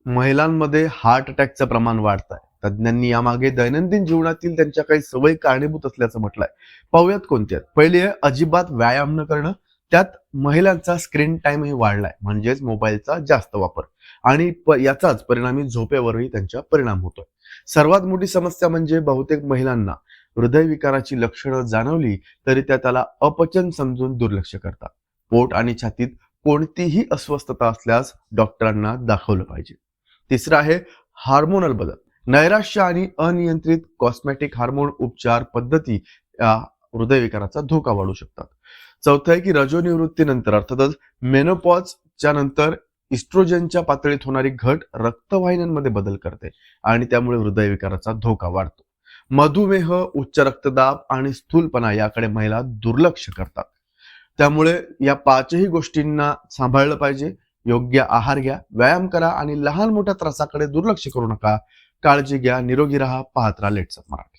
महिलांमध्ये हार्ट अटॅकचं प्रमाण वाढत आहे. तज्ज्ञांनी यामागे दैनंदिन जीवनातील त्यांच्या काही सवयी कारणीभूत असल्याचं म्हटलंय. पाहूयात कोणत्या आहेत. पहिली आहे अजिबात व्यायाम न करणं. त्यात महिलांचा स्क्रीन टाइमही वाढलाय, म्हणजेच मोबाईलचा जास्त वापर. आणि याचाच परिणामी झोपेवरही त्यांचा परिणाम होतोय. सर्वात मोठी समस्या म्हणजे बहुतेक महिलांना हृदयविकाराची लक्षणं जाणवली तरी त्याला अपचन समजून दुर्लक्ष करतात. पोट आणि छातीत कोणतीही अस्वस्थता असल्यास डॉक्टरांना दाखवलं पाहिजे. तिसरं आहे हार्मोनल बदल. नैराश्य आणि अनियंत्रित कॉस्मेटिक हार्मोन उपचार पद्धती या हृदयविकाराचा धोका वाढवू शकतात. चौथं आहे की रजोनिवृत्तीनंतर अर्थातच मेनोपॉजच्या नंतर इस्ट्रोजनच्या पातळीत होणारी घट रक्तवाहिन्यांमध्ये बदल करते आणि त्यामुळे हृदयविकाराचा धोका वाढतो. मधुमेह, उच्च रक्तदाब आणि स्थूलपणा याकडे महिला दुर्लक्ष करतात. त्यामुळे या पाचही गोष्टींना सांभाळलं पाहिजे. योग्य आहार घ्या, व्यायाम करा आणि लहान मोठ्या त्रासाकडे दुर्लक्ष करू नका. काळजी घ्या, निरोगी राहा. पाहत राहा लेट्स अप मराठी.